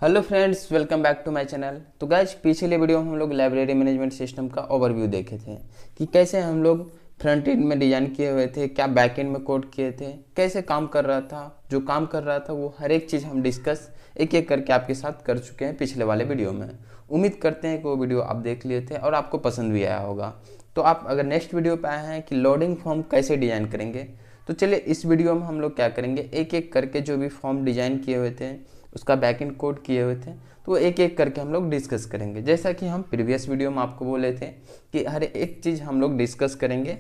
Hello friends, welcome back to my channel. तो guys, पिछले video में हम लोग लाइब्रेरी मैनेजमेंट सिस्टम का ओवरव्यू देखे थे कि कैसे हम लोग फ्रंट एंड में डिज़ाइन किए हुए थे, क्या बैक एंड में कोड किए थे, कैसे काम कर रहा था। जो काम कर रहा था वो हर एक चीज़ हम डिस्कस एक एक करके आपके साथ कर चुके हैं पिछले वाले वीडियो में। उम्मीद करते हैं कि वो वीडियो आप देख लिए थे और आपको पसंद भी आया होगा। तो आप अगर नेक्स्ट वीडियो पे आए हैं कि लोडिंग फॉर्म कैसे डिज़ाइन करेंगे, तो चलिए इस वीडियो में हम लोग क्या करेंगे, एक एक करके जो भी फॉर्म डिज़ाइन किए हुए थे, उसका बैकएंड कोड किए हुए थे, तो एक एक करके हम लोग डिस्कस करेंगे। जैसा कि हम प्रीवियस वीडियो में आपको बोले थे कि हर एक चीज़ हम लोग डिस्कस करेंगे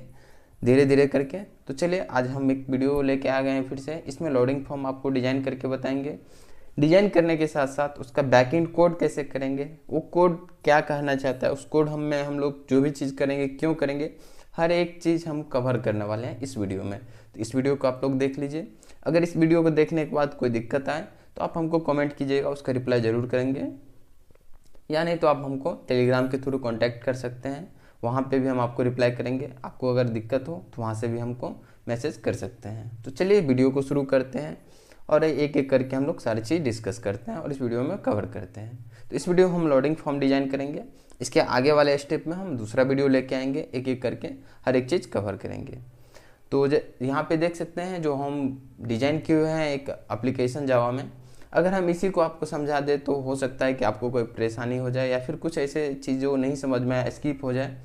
धीरे धीरे करके। तो चलिए आज हम एक वीडियो लेके आ गए हैं फिर से। इसमें लोडिंग फॉर्म आपको डिज़ाइन करके बताएंगे। डिज़ाइन करने के साथ साथ उसका बैकएंड कोड कैसे करेंगे, वो कोड क्या कहना चाहता है, उस कोड हम लोग जो भी चीज़ करेंगे, क्यों करेंगे, हर एक चीज़ हम कवर करने वाले हैं इस वीडियो में। तो इस वीडियो को आप लोग देख लीजिए। अगर इस वीडियो को देखने के बाद कोई दिक्कत आए तो आप हमको कमेंट कीजिएगा, उसका रिप्लाई ज़रूर करेंगे। या नहीं तो आप हमको टेलीग्राम के थ्रू कांटेक्ट कर सकते हैं, वहाँ पे भी हम आपको रिप्लाई करेंगे। आपको अगर दिक्कत हो तो वहाँ से भी हमको मैसेज कर सकते हैं। तो चलिए वीडियो को शुरू करते हैं और एक एक करके हम लोग सारी चीज़ डिस्कस करते हैं और इस वीडियो में कवर करते हैं। तो इस वीडियो में हम लोडिंग फॉर्म डिज़ाइन करेंगे। इसके आगे वाले स्टेप में हम दूसरा वीडियो लेके आएंगे, एक एक करके हर एक चीज़ कवर करेंगे। तो यहाँ पे देख सकते हैं जो हम डिज़ाइन किए हुए हैं एक एप्लीकेशन जावा में। अगर हम इसी को आपको समझा दें तो हो सकता है कि आपको कोई परेशानी हो जाए या फिर कुछ ऐसे चीज़ जो नहीं समझ में आए, स्किप हो जाए,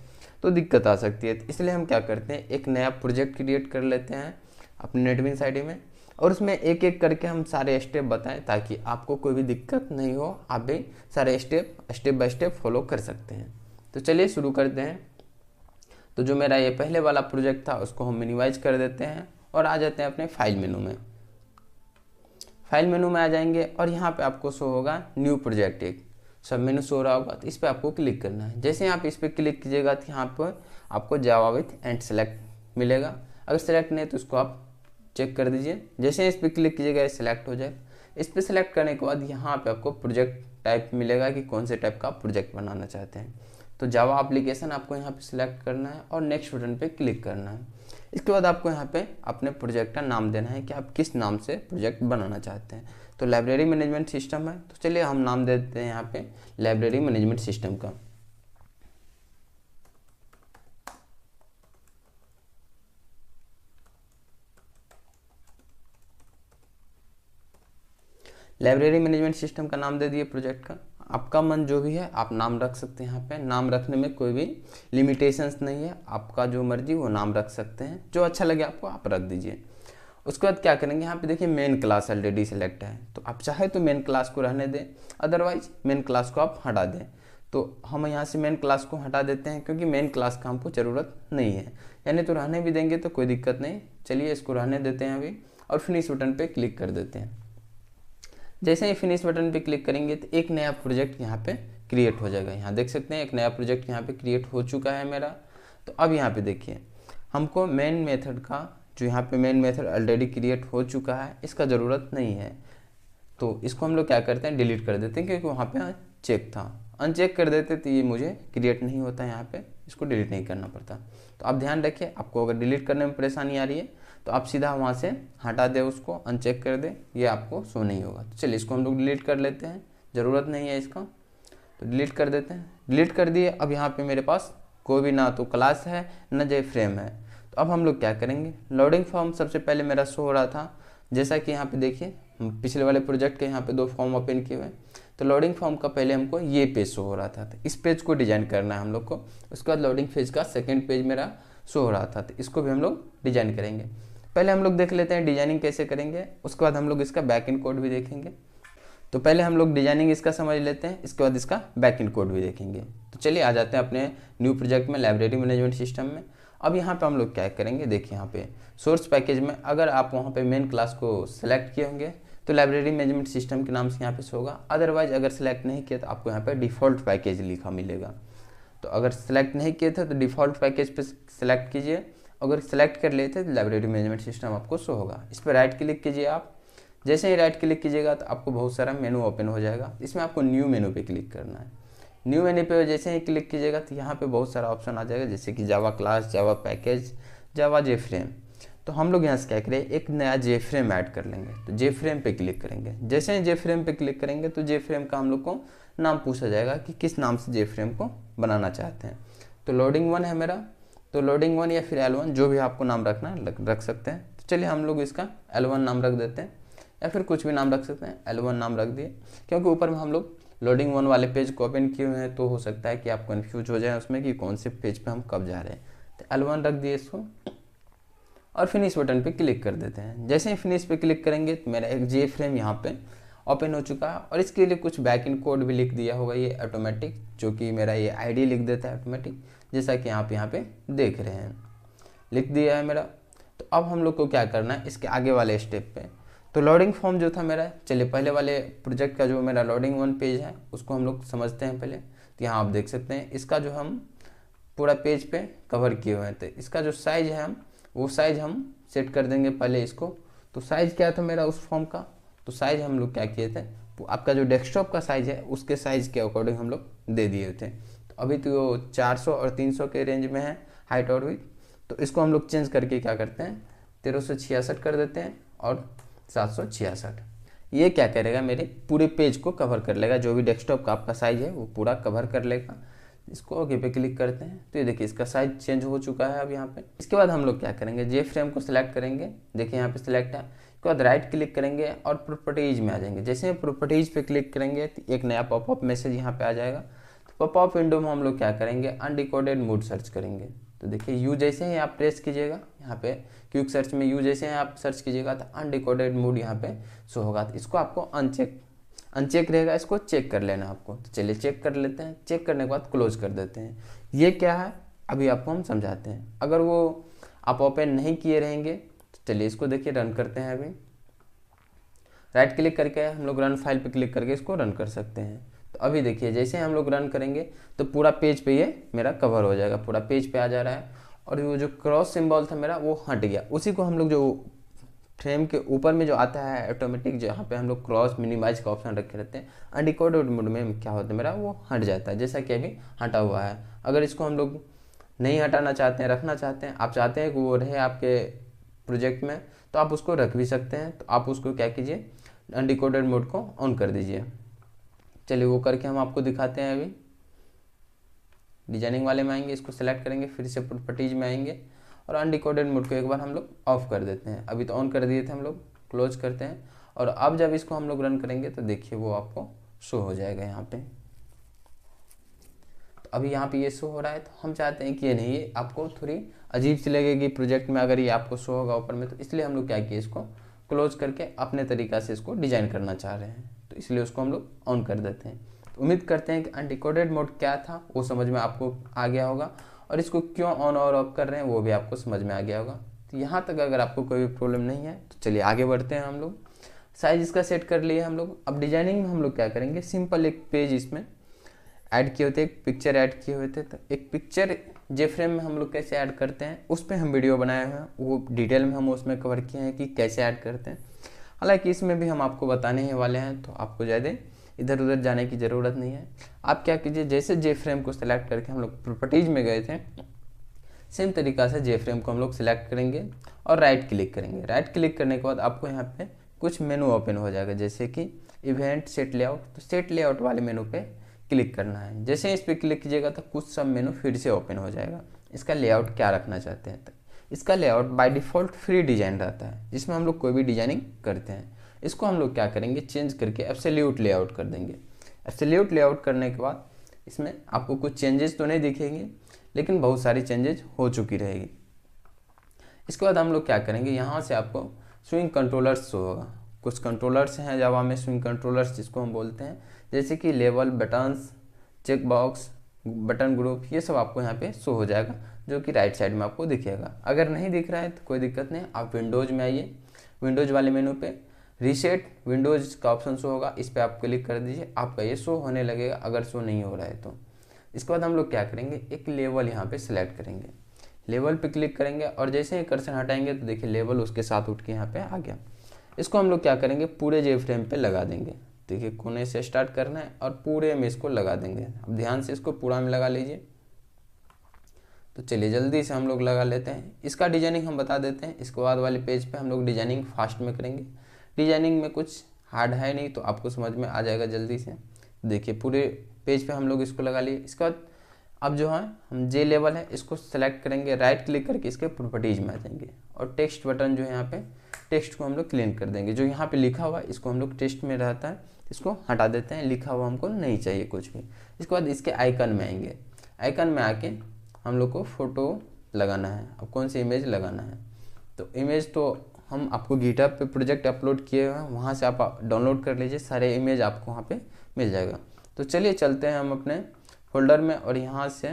तो दिक्कत आ सकती है। तो इसलिए हम क्या करते हैं, एक नया प्रोजेक्ट क्रिएट कर लेते हैं अपने नेटबीन्स आईडी में और उसमें एक एक करके हम सारे स्टेप बताएं ताकि आपको कोई भी दिक्कत नहीं हो, आप भी सारे स्टेप बाय स्टेप फॉलो कर सकते हैं। तो चलिए शुरू करते हैं। तो जो मेरा ये पहले वाला प्रोजेक्ट था उसको हम मिनिमाइज कर देते हैं और आ जाते हैं अपने फाइल मेनू में। फाइल मेनू में आ जाएंगे और यहाँ पे आपको शो होगा न्यू प्रोजेक्ट, एक सब मेनू शो रहा होगा। तो इस पर आपको क्लिक करना है। जैसे आप इस पर क्लिक कीजिएगा तो यहाँ पर आपको जावा विथ एंड सेलेक्ट मिलेगा। अगर सेलेक्ट नहीं तो इसको आप चेक कर दीजिए। जैसे इस पर क्लिक कीजिएगा ये सिलेक्ट हो जाए। इस पर सेलेक्ट करने के बाद यहाँ पे आपको प्रोजेक्ट टाइप मिलेगा कि कौन से टाइप का प्रोजेक्ट बनाना चाहते हैं। तो जावा एप्लीकेशन आपको यहाँ पे सिलेक्ट करना है और नेक्स्ट बटन पे क्लिक करना है। इसके बाद आपको यहाँ पे अपने प्रोजेक्ट का नाम देना है कि आप किस नाम से प्रोजेक्ट बनाना चाहते हैं। तो लाइब्रेरी मैनेजमेंट सिस्टम है, तो चलिए हम नाम दे देते हैं यहाँ पे लाइब्रेरी मैनेजमेंट सिस्टम का। लाइब्रेरी मैनेजमेंट सिस्टम का नाम दे दिए प्रोजेक्ट का। आपका मन जो भी है आप नाम रख सकते हैं। यहाँ पे नाम रखने में कोई भी लिमिटेशंस नहीं है, आपका जो मर्जी वो नाम रख सकते हैं, जो अच्छा लगे आपको आप रख दीजिए। उसके बाद क्या करेंगे, यहाँ पे देखिए मेन क्लास ऑलरेडी सेलेक्ट है, तो आप चाहे तो मेन क्लास को रहने दें, अदरवाइज मेन क्लास को आप हटा दें। तो हम यहाँ से मेन क्लास को हटा देते हैं क्योंकि मेन क्लास का हमको ज़रूरत नहीं है। यानी तो रहने भी देंगे तो कोई दिक्कत नहीं। चलिए इसको रहने देते हैं अभी और फिनिश बटन पर क्लिक कर देते हैं। जैसे ही फिनिश बटन पे क्लिक करेंगे तो एक नया प्रोजेक्ट यहाँ पे क्रिएट हो जाएगा। यहाँ देख सकते हैं एक नया प्रोजेक्ट यहाँ पे क्रिएट हो चुका है मेरा। तो अब यहाँ पे देखिए हमको मेन मेथड का, जो यहाँ पे मेन मेथड ऑलरेडी क्रिएट हो चुका है, इसका ज़रूरत नहीं है। तो इसको हम लोग क्या करते हैं, डिलीट कर देते हैं क्योंकि वहाँ पे चेक था। अनचेक कर देते तो ये मुझे क्रिएट नहीं होता, यहाँ पे इसको डिलीट नहीं करना पड़ता। तो आप ध्यान रखिए, आपको अगर डिलीट करने में परेशानी आ रही है तो आप सीधा वहाँ से हटा दें, उसको अनचेक कर दें, ये आपको शो नहीं होगा। तो चलिए इसको हम लोग डिलीट कर लेते हैं, ज़रूरत नहीं है इसका, तो डिलीट कर देते हैं। डिलीट कर दिए। अब यहाँ पे मेरे पास कोई भी ना तो क्लास है ना जो फ्रेम है। तो अब हम लोग क्या करेंगे, लोडिंग फॉर्म सबसे पहले मेरा शो हो रहा था, जैसा कि यहाँ पे देखिए पिछले वाले प्रोजेक्ट के यहाँ पे 2 फॉर्म ओपन किए हुए। तो लोडिंग फॉर्म का पहले हमको ये पेज शो हो रहा था, तो इस पेज को डिजाइन करना है हम लोग को। उसके बाद लोडिंग फेज का सेकेंड पेज मेरा शो हो रहा था, तो इसको भी हम लोग डिजाइन करेंगे। पहले हम लोग देख लेते हैं डिजाइनिंग कैसे करेंगे, उसके बाद हम लोग इसका बैक एंड कोड भी देखेंगे। तो पहले हम लोग डिजाइनिंग इसका समझ लेते हैं, इसके बाद इसका बैक एंड कोड भी देखेंगे। तो चलिए आ जाते हैं अपने न्यू प्रोजेक्ट में, लाइब्रेरी मैनेजमेंट सिस्टम में। अब यहाँ पे हम लोग क्या करेंगे, देखिए यहाँ पे सोर्स पैकेज में अगर आप वहाँ पे मेन क्लास को सिलेक्ट किए होंगे तो लाइब्रेरी मैनेजमेंट सिस्टम के नाम से यहाँ पे होगा। अदरवाइज अगर सिलेक्ट नहीं किया तो आपको यहाँ पे डिफ़ॉल्ट पैकेज लिखा मिलेगा। तो अगर सिलेक्ट नहीं किए थे तो डिफ़ॉल्ट पैकेज पे सिलेक्ट कीजिए, अगर सेलेक्ट कर लेते तो लाइब्रेरी मैनेजमेंट सिस्टम आपको शो होगा। इस पर राइट क्लिक कीजिए आप। जैसे ही राइट क्लिक कीजिएगा तो आपको बहुत सारा मेनू ओपन हो जाएगा। इसमें आपको न्यू मेनू पे क्लिक करना है। न्यू मेनू पे जैसे ही क्लिक कीजिएगा तो यहाँ पे बहुत सारा ऑप्शन आ जाएगा, जैसे कि जावा क्लास, जावा पैकेज, जावा जे फ्रेम। तो हम लोग यहाँ से क्या करें, एक नया जे फ्रेम ऐड कर लेंगे। तो जे फ्रेम पे क्लिक करेंगे। जैसे ही जे फ्रेम पे क्लिक करेंगे तो जे फ्रेम का हम लोग को नाम पूछा जाएगा कि किस नाम से जे फ्रेम को बनाना चाहते हैं। तो लोडिंग 1 है मेरा, तो लोडिंग 1 या फिर L1 जो भी आपको नाम रखना है रख सकते हैं। तो चलिए हम लोग इसका L1 नाम रख देते हैं, या फिर कुछ भी नाम रख सकते हैं। L1 नाम रख दिए, क्योंकि ऊपर में हम लोग लोडिंग 1 वाले पेज को ओपन किए हुए हैं, तो हो सकता है कि आप कन्फ्यूज हो जाए उसमें कि कौन से पेज पे हम कब जा रहे हैं। तो L1 रख दिए इसको, और फिनिश बटन पे क्लिक कर देते हैं। जैसे ही फिनिश पे क्लिक करेंगे तो मेरा एक जे फ्रेम यहाँ पे ओपन हो चुका है, और इसके लिए कुछ बैकएंड कोड भी लिख दिया होगा ये ऑटोमेटिक, जो कि मेरा ये आईडी लिख देता है ऑटोमेटिक, जैसा कि आप यहाँ पे देख रहे हैं, लिख दिया है मेरा। तो अब हम लोग को क्या करना है इसके आगे वाले स्टेप पे। तो लोडिंग फॉर्म जो था मेरा, चलिए पहले वाले प्रोजेक्ट का जो मेरा लोडिंग 1 पेज है उसको हम लोग समझते हैं पहले। तो यहाँ आप देख सकते हैं इसका जो हम पूरा पेज पे कवर किए हुए हैं, तो इसका जो साइज है वो साइज हम सेट कर देंगे पहले इसको। तो साइज क्या था मेरा उस फॉर्म का, तो साइज हम लोग क्या किए थे, तो आपका जो डेस्कटॉप का साइज है उसके साइज के अकॉर्डिंग हम लोग दे दिए थे। तो अभी तो 400 और 300 के रेंज में है हाइट और विड्थ, तो इसको हम लोग चेंज करके क्या करते हैं 1366 कर देते हैं और 766। ये क्या करेगा, मेरे पूरे पेज को कवर कर लेगा, जो भी डेस्कटॉप का आपका साइज है वो पूरा कवर कर लेगा। इसको ओके पे क्लिक करते हैं, तो ये देखिए इसका साइज चेंज हो चुका है अब यहाँ पे। इसके बाद हम लोग क्या करेंगे, जे फ्रेम को सिलेक्ट करेंगे, देखिए यहाँ पे सिलेक्ट है। इसके बाद राइट क्लिक करेंगे और प्रॉपर्टीज में आ जाएंगे। जैसे प्रॉपर्टीज पे क्लिक करेंगे तो एक नया पॉपअप मैसेज यहाँ पे आ जाएगा। तो पॉपअप विंडो में हम लोग क्या करेंगे, अनडिकोडेड मूड सर्च करेंगे। तो देखिए यू जैसे ही आप प्रेस कीजिएगा यहाँ पे क्विक सर्च में, यू जैसे ही आप सर्च कीजिएगा तो अनडिकोडेड मूड यहाँ पे शो होगा। तो इसको आपको अनचेक रहेगा, इसको चेक कर लेना आपको। तो चलिए चेक कर लेते हैं। चेक करने के बाद क्लोज कर देते हैं। ये क्या है अभी आपको हम समझाते हैं। अगर वो आप ओपन नहीं किए रहेंगे तो चलिए इसको देखिए रन करते हैं। अभी राइट क्लिक करके हम लोग रन फाइल पे क्लिक करके इसको रन कर सकते हैं। तो अभी देखिए जैसे हम लोग रन करेंगे तो पूरा पेज पे ये मेरा कवर हो जाएगा, पूरा पेज पे आ जा रहा है। और वो जो क्रॉस सिंबल था मेरा वो हट गया, उसी को हम लोग जो फ्रेम के ऊपर में जो आता है ऑटोमेटिक, जहाँ पे हम लोग क्रॉस मिनिमाइज का ऑप्शन रखे रहते हैं, अनडिकोडेड मोड में क्या होता है मेरा वो हट जाता है, जैसा कि अभी हटा हुआ है। अगर इसको हम लोग नहीं हटाना चाहते हैं, रखना चाहते हैं, आप चाहते हैं कि वो रहे आपके प्रोजेक्ट में, तो आप उसको रख भी सकते हैं। तो आप उसको क्या कीजिए, अनडिकोडेड मोड को ऑन कर दीजिए। चलिए वो करके हम आपको दिखाते हैं। अभी डिजाइनिंग वाले में आएंगे, इसको सेलेक्ट करेंगे, फिर से प्रॉपर्टीज में आएंगे और अनडिकोडेड मोड को एक बार हम लोग ऑफ कर देते हैं। अभी तो ऑन कर दिए थे हम लोग, क्लोज करते हैं। और अब जब इसको हम लोग रन करेंगे तो देखिए वो आपको शो हो जाएगा यहाँ पे। तो अभी यहाँ पे ये शो हो रहा है। तो हम चाहते हैं कि ये नहीं, ये आपको थोड़ी अजीब सी लगेगी प्रोजेक्ट में अगर ये आपको शो होगा ऊपर में, तो इसलिए हम लोग क्या किए, इसको क्लोज करके अपने तरीका से इसको डिजाइन करना चाह रहे हैं, तो इसलिए उसको हम लोग ऑन कर देते हैं। तो उम्मीद करते हैं कि अनडिकोडेड मोड क्या था वो समझ में आपको आ गया होगा, और इसको क्यों ऑन और ऑफ कर रहे हैं वो भी आपको समझ में आ गया होगा। तो यहाँ तक अगर आपको कोई भी प्रॉब्लम नहीं है तो चलिए आगे बढ़ते हैं। हम लोग साइज इसका सेट कर लिए हम लोग। अब डिजाइनिंग में हम लोग क्या करेंगे, सिंपल एक पेज इसमें ऐड किए होते, एक पिक्चर ऐड किए हुए थे। तो एक पिक्चर जे फ्रेम में हम लोग कैसे ऐड करते हैं उस पर हम वीडियो बनाए हुए हैं, वो डिटेल में हम उसमें कवर किए हैं कि कैसे ऐड करते हैं। हालांकि इसमें भी हम आपको बताने ही वाले हैं, तो आपको ज़्यादा इधर उधर जाने की ज़रूरत नहीं है। आप क्या कीजिए, जैसे जे फ्रेम को सिलेक्ट करके हम लोग प्रॉपर्टीज में गए थे, सेम तरीका से जे फ्रेम को हम लोग सिलेक्ट करेंगे और राइट क्लिक करेंगे। राइट क्लिक करने के बाद आपको यहाँ पे कुछ मेनू ओपन हो जाएगा, जैसे कि इवेंट सेट लेआउट। तो सेट लेआउट वाले मेनू पे क्लिक करना है। जैसे इस पर क्लिक कीजिएगा तो कुछ सब मेनू फिर से ओपन हो जाएगा। इसका लेआउट क्या रखना चाहते हैं, तो इसका layout by default free design रहता है, जिसमें हम लोग कोई भी डिजाइनिंग करते हैं। इसको हम लोग क्या करेंगे, चेंज करके एब्सोल्यूट लेआउट कर देंगे। एब्सोल्यूट लेआउट करने के बाद इसमें आपको कुछ चेंजेस तो नहीं दिखेंगे, लेकिन बहुत सारी चेंजेस हो चुकी रहेगी। इसके बाद हम लोग क्या करेंगे, यहाँ से आपको स्विंग कंट्रोलर्स शो होगा। कुछ कंट्रोलर्स हैं जावा में, स्विंग कंट्रोलर्स जिसको हम बोलते हैं, जैसे कि level, buttons, check box, button group, ये सब आपको यहाँ पे शो हो जाएगा, जो कि राइट साइड में आपको दिखेगा। अगर नहीं दिख रहा है तो कोई दिक्कत नहीं, आप विंडोज़ में आइए, विंडोज़ वाले मेनू पे रीसेट विंडोज़ का ऑप्शन शो होगा, इस पर आप क्लिक कर दीजिए, आपका ये शो होने लगेगा अगर शो नहीं हो रहा है तो। इसके बाद हम लोग क्या करेंगे, एक लेवल यहाँ पे सिलेक्ट करेंगे, लेवल पे क्लिक करेंगे और जैसे ही कर्सर हटाएंगे तो देखिए लेवल उसके साथ उठ के यहाँ पे आ गया। इसको हम लोग क्या करेंगे, पूरे जे फ्रेम पे लगा देंगे। देखिए कोने से स्टार्ट करना है और पूरे में इसको लगा देंगे। अब ध्यान से इसको पूरा में लगा लीजिए। तो चलिए जल्दी से हम लोग लगा लेते हैं। इसका डिजाइनिंग हम बता देते हैं, इसके बाद वाले पेज पे हम लोग डिजाइनिंग फास्ट में करेंगे। डिजाइनिंग में कुछ हार्ड है नहीं, तो आपको समझ में आ जाएगा जल्दी से। देखिए पूरे पेज पे हम लोग इसको लगा लिए। इसके बाद अब जो है हम जे लेवल है इसको सेलेक्ट करेंगे, राइट क्लिक करके इसके प्रॉपर्टीज में आ जाएंगे और टेक्स्ट बटन जो है यहाँ पे टेक्स्ट को हम लोग क्लीन कर देंगे। जो यहाँ पे लिखा हुआ है इसको हम लोग टेक्स्ट में रहता है इसको हटा देते हैं, लिखा हुआ हमको नहीं चाहिए कुछ भी। इसके बाद इसके आइकन में आएंगे, आइकन में आके हम लोग को फोटो लगाना है। अब कौन सी इमेज लगाना है, तो इमेज तो हम आपको गिटहब पे प्रोजेक्ट अपलोड किए हुए हैं, वहाँ से आप डाउनलोड कर लीजिए, सारे इमेज आपको वहाँ पे मिल जाएगा। तो चलिए चलते हैं हम अपने फोल्डर में और यहाँ से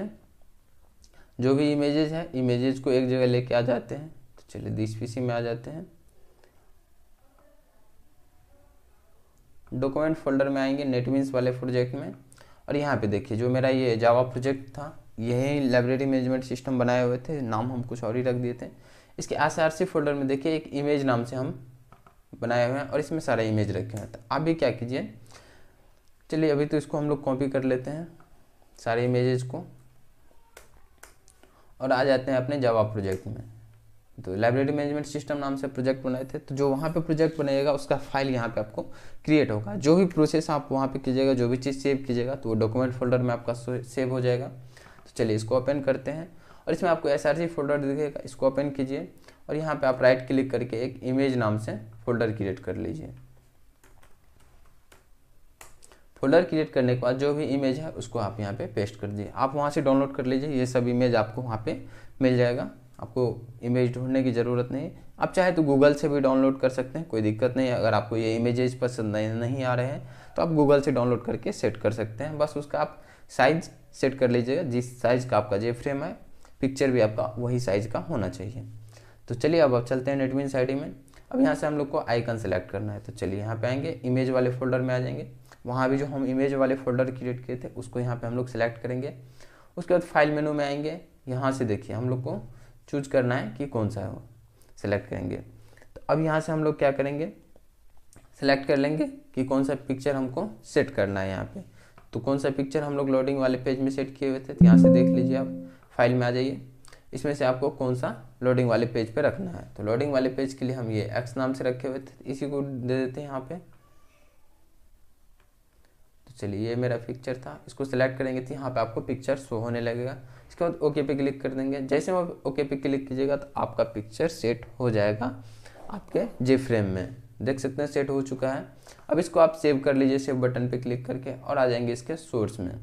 जो भी इमेजेस है इमेजेस को एक जगह लेके आ जाते हैं। तो चलिए दिस पीसी में आ जाते हैं, डॉक्यूमेंट फोल्डर में आएंगे नेटबीन्स वाले प्रोजेक्ट में और यहाँ पे देखिए जो मेरा ये जावा प्रोजेक्ट था, यही लाइब्रेरी मैनेजमेंट सिस्टम बनाए हुए थे, नाम हम कुछ और ही रख दिए थे। इसके एसआरसी फोल्डर में देखिए एक इमेज नाम से हम बनाए हुए हैं और इसमें सारे इमेज रखे हैं। तो आप भी क्या कीजिए, चलिए अभी तो इसको हम लोग कॉपी कर लेते हैं सारे इमेजेस को और आ जाते हैं अपने जावा प्रोजेक्ट में। तो लाइब्रेरी मैनेजमेंट सिस्टम नाम से प्रोजेक्ट बनाए थे, तो जो वहाँ पे प्रोजेक्ट बनाएगा उसका फाइल यहाँ पे आपको क्रिएट होगा। जो भी प्रोसेस आप वहाँ पे कीजिएगा, जो भी चीज़ सेव कीजिएगा तो वो डॉक्यूमेंट फोल्डर में आपका सेव हो जाएगा। तो चलिए इसको ओपन करते हैं और इसमें आपको एसआरसी फोल्डर दिखेगा, इसको ओपन कीजिए और यहाँ पर आप राइट क्लिक करके एक इमेज नाम से फोल्डर क्रिएट कर लीजिए। फोल्डर क्रिएट करने के बाद जो भी इमेज है उसको आप यहाँ पे पेस्ट कर दीजिए। आप वहाँ से डाउनलोड कर लीजिए, ये सब इमेज आपको वहाँ पे मिल जाएगा, आपको इमेज ढूंढने की ज़रूरत नहीं। आप चाहे तो गूगल से भी डाउनलोड कर सकते हैं, कोई दिक्कत नहीं है। अगर आपको ये इमेजेस पसंद नहीं आ रहे हैं तो आप गूगल से डाउनलोड करके सेट कर सकते हैं। बस उसका आप साइज़ सेट कर लीजिएगा, जिस साइज़ का आपका जे फ्रेम है पिक्चर भी आपका वही साइज़ का होना चाहिए। तो चलिए अब चलते हैं नेटबीन्स आईडी में। अब यहाँ से हम लोग को आइकन सेलेक्ट करना है, तो चलिए यहाँ पे आएंगे, इमेज वाले फोल्डर में आ जाएंगे। वहाँ भी जो हम इमेज वाले फोल्डर क्रिएट किए थे उसको यहाँ पे हम लोग सेलेक्ट करेंगे। उसके बाद फाइल मेनू में आएंगे, यहाँ से देखिए हम लोग को चूज करना है कि कौन सा है वो सेलेक्ट करेंगे। तो अब यहाँ से हम लोग क्या करेंगे, सेलेक्ट कर लेंगे कि कौन सा पिक्चर हमको सेट करना है यहाँ पे। तो कौन सा पिक्चर हम लोग लोडिंग वाले पेज में सेट किए हुए थे, तो यहाँ से देख लीजिए, आप फाइल में आ जाइए, इसमें से आपको कौन सा लोडिंग वाले पेज पे रखना है। तो लोडिंग वाले पेज के लिए हम ये एक्स नाम से रखे हुए थे, इसी को दे देते हैं यहाँ पे। तो चलिए ये मेरा पिक्चर था, इसको सेलेक्ट करेंगे तो यहाँ पे आपको पिक्चर शो होने लगेगा। इसके बाद ओके पे क्लिक कर देंगे। जैसे आप ओके पे क्लिक कीजिएगा तो आपका पिक्चर सेट हो जाएगा आपके जे फ्रेम में, देख सकते हैं सेट हो चुका है। अब इसको आप सेव कर लीजिए, सेव बटन पे क्लिक करके, और आ जाएंगे इसके सोर्स में।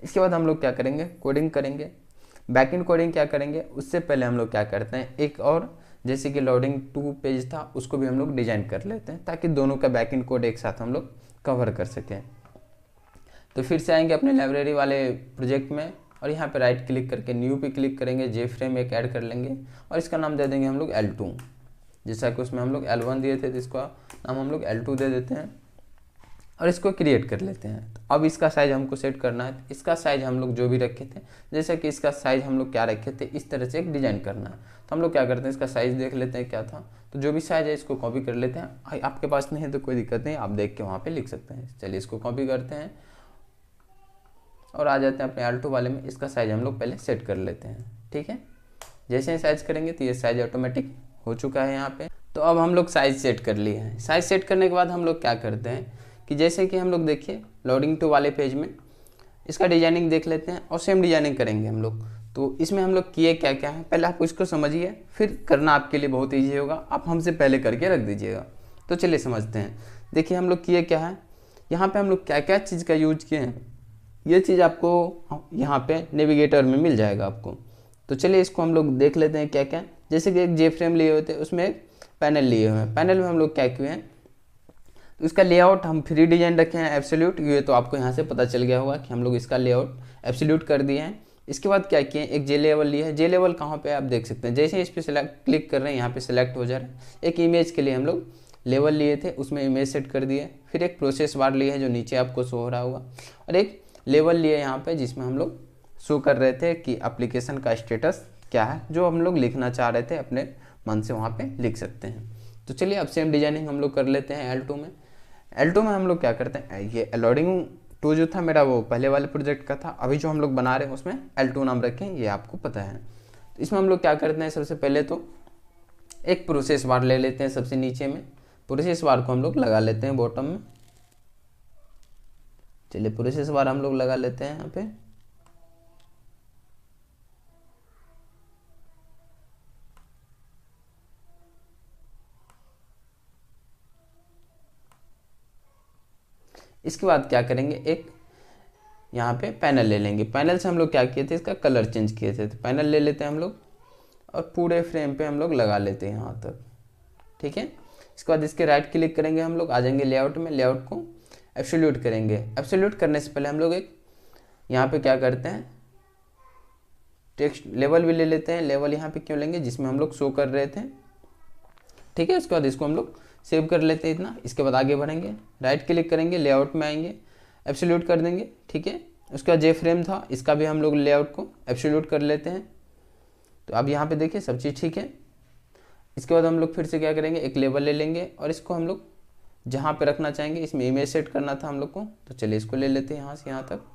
इसके बाद हम लोग क्या करेंगे, कोडिंग करेंगे। बैकएंड कोडिंग क्या करेंगे, उससे पहले हम लोग क्या करते हैं, एक और जैसे कि लोडिंग 2 पेज था उसको भी हम लोग डिजाइन कर लेते हैं, ताकि दोनों का बैकएंड कोड एक साथ हम लोग कवर कर सकें। तो फिर से आएंगे अपने लाइब्रेरी वाले प्रोजेक्ट में और यहाँ पे राइट क्लिक करके न्यू पे क्लिक करेंगे, जे फ्रेम एक ऐड कर लेंगे और इसका नाम दे देंगे हम लोग L2। जैसा कि उसमें हम लोग L1 दिए थे तो इसका नाम हम लोग L2 दे देते हैं और इसको क्रिएट कर लेते हैं। तो अब इसका साइज हमको सेट करना है, तो इसका साइज हम लोग जो भी रखे थे, जैसे कि इसका साइज हम लोग क्या रखे थे, इस तरह से एक डिजाइन करना है। तो हम लोग क्या करते हैं, इसका साइज देख लेते हैं क्या था, तो जो भी साइज है इसको कॉपी कर लेते हैं। आपके पास नहीं है तो कोई दिक्कत नहीं, आप देख के वहाँ पे लिख सकते हैं। चलिए इसको कॉपी करते हैं और आ जाते हैं अपने L2 वाले में। इसका साइज हम लोग पहले सेट कर लेते हैं, ठीक है। जैसे ही साइज करेंगे तो ये साइज ऑटोमेटिक हो चुका है यहाँ पे। तो अब हम लोग साइज सेट कर लिए हैं। साइज सेट करने के बाद हम लोग क्या करते हैं कि जैसे कि हम लोग देखिए लोडिंग 2 वाले पेज में इसका डिजाइनिंग देख लेते हैं और सेम डिजाइनिंग करेंगे हम लोग। तो इसमें हम लोग किए क्या क्या है, पहले आप इसको समझिए, फिर करना आपके लिए बहुत ईजी होगा। आप हमसे पहले करके रख दीजिएगा। तो चलिए समझते हैं। देखिए हम लोग किए क्या है, यहाँ पे हम लोग क्या क्या चीज़ का यूज किए हैं, ये चीज़ आपको यहाँ पे नेविगेटर में मिल जाएगा आपको। तो चलिए इसको हम लोग देख लेते हैं क्या क्या। जैसे कि एक जे फ्रेम लिए हुए थे, उसमें एक पैनल लिए हुए हैं। पैनल में हम लोग क्या किए हैं, तो इसका लेआउट हम फ्री डिजाइन रखे हैं एब्सोल्यूट। ये तो आपको यहाँ से पता चल गया होगा कि हम लोग इसका लेआउट एब्सोल्यूट कर दिए हैं। इसके बाद क्या किए, एक जे लेवल लिया है। जे लेवल कहाँ पे आप देख सकते हैं, जैसे इस पर सेलेक्ट क्लिक कर रहे हैं यहाँ पे सेलेक्ट हो जा रहा है। एक इमेज के लिए हम लोग लेवल लिए थे, उसमें इमेज सेट कर दिए। फिर एक प्रोसेस बार लिए है जो नीचे आपको शो हो रहा होगा, और एक लेवल लिए यहाँ पे जिसमें हम लोग शो कर रहे थे कि एप्लीकेशन का स्टेटस क्या है, जो हम लोग लिखना चाह रहे थे अपने मन से वहाँ पे लिख सकते हैं। तो चलिए अब सेम डिजाइनिंग हम लोग कर लेते हैं L2 में। L2 में हम लोग क्या करते हैं, ये लोडिंग 2 जो था मेरा वो पहले वाले प्रोजेक्ट का था, अभी जो हम लोग बना रहे हैं उसमें L2 नाम रखें, ये आपको पता है। तो इसमें हम लोग क्या करते हैं, सबसे पहले तो एक प्रोसेस बार ले लेते हैं सबसे नीचे में, प्रोसेस बार को हम लोग लगा लेते हैं बॉटम में। चलिए प्रोसेस बार हम लोग लगा लेते हैं यहाँ पे। इसके बाद क्या करेंगे, एक यहाँ पे पैनल ले लेंगे। पैनल से हम लोग क्या किए थे, इसका कलर चेंज किए थे। तो पैनल ले लेते हैं हम लोग और पूरे फ्रेम पे हम लोग लगा लेते हैं यहाँ तक, ठीक है। इसके बाद इसके राइट क्लिक करेंगे, हम लोग आ जाएंगे लेआउट में, लेआउट को एब्सोल्यूट करेंगे। एब्सोल्यूट करने से पहले हम लोग एक यहाँ पे क्या करते हैं, टेक्स्ट लेवल भी ले लेते हैं। लेवल यहाँ पे क्यों लेंगे, जिसमें हम लोग शो कर रहे थे, ठीक है। उसके बाद इसको हम लोग सेव कर लेते हैं इतना। इसके बाद आगे बढ़ेंगे, राइट क्लिक करेंगे, लेआउट में आएंगे, एब्सोल्यूट कर देंगे, ठीक है। उसके बाद जे फ्रेम था, इसका भी हम लोग लेआउट को एब्सोल्यूट कर लेते हैं। तो अब यहाँ पे देखिए सब चीज़ ठीक है। इसके बाद हम लोग फिर से क्या करेंगे, एक लेवल ले लेंगे और इसको हम लोग जहाँ पे रखना चाहेंगे, इसमें इमेज सेट करना था हम लोग को, तो चलिए इसको ले लेते हैं यहाँ से यहाँ तक।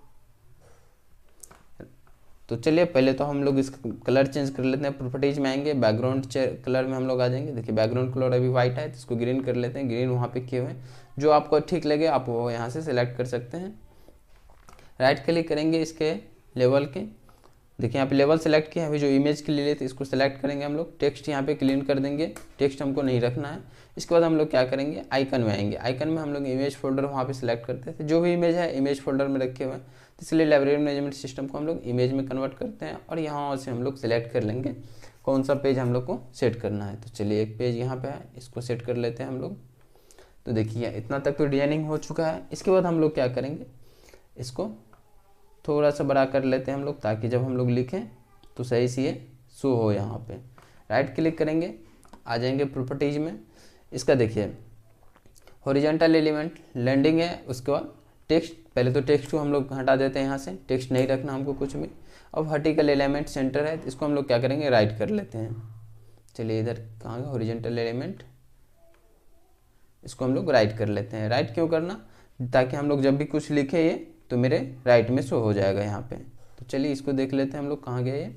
तो चलिए पहले तो हम लोग इसका कलर चेंज कर लेते हैं। प्रॉपर्टीज में आएंगे, बैकग्राउंड कलर में हम लोग आ जाएंगे। देखिए बैकग्राउंड कलर अभी वाइट है, तो इसको ग्रीन कर लेते हैं। ग्रीन वहाँ पे किए हुए, जो आपको ठीक लगे आप वो यहाँ से सिलेक्ट कर सकते हैं। राइट क्लिक करेंगे इसके लेवल के, देखिए यहाँ पे लेवल सेलेक्ट किया है। अभी जो इमेज के लिए थे इसको सेलेक्ट करेंगे हम लोग। टेक्स्ट यहाँ पे क्लीन कर देंगे, टेक्स्ट हमको नहीं रखना है। इसके बाद हम लोग क्या करेंगे, आइकन में आएंगे। आइकन में हम लोग इमेज फोल्डर वहाँ पे सिलेक्ट करते थे, जो भी इमेज है इमेज फोल्डर में रखे हुए हैं, तो इसलिए लाइब्रेरी मैनेजमेंट सिस्टम को हम लोग इमेज में कन्वर्ट करते हैं और यहाँ से हम लोग सेलेक्ट कर लेंगे कौन सा पेज हम लोग को सेट करना है। तो चलिए एक पेज यहाँ पे है, इसको सेट कर लेते हैं हम लोग। तो देखिए इतना तक तो डिजाइनिंग हो चुका है। इसके बाद हम लोग क्या करेंगे, इसको थोड़ा सा बड़ा कर लेते हैं हम लोग, ताकि जब हम लोग लिखें तो सही से ये शो हो। यहाँ पे राइट क्लिक करेंगे, आ जाएंगे प्रॉपर्टीज में। इसका देखिए हॉरिजॉन्टल एलिमेंट लैंडिंग है। उसके बाद टेक्स्ट, पहले तो टेक्स्ट को हम लोग हटा देते हैं यहाँ से, टेक्स्ट नहीं रखना हमको कुछ भी। अब वर्टिकल एलिमेंट सेंटर है, तो इसको हम लोग क्या करेंगे, राइट कर लेते हैं। चलिए इधर कहाँ गया हॉरिजॉन्टल एलिमेंट, इसको हम लोग राइट कर लेते हैं। राइट क्यों करना, ताकि हम लोग जब भी कुछ लिखे ये तो मेरे राइट में शो हो जाएगा यहाँ पे। तो चलिए इसको देख लेते हैं हम लोग, कहाँ गया ये,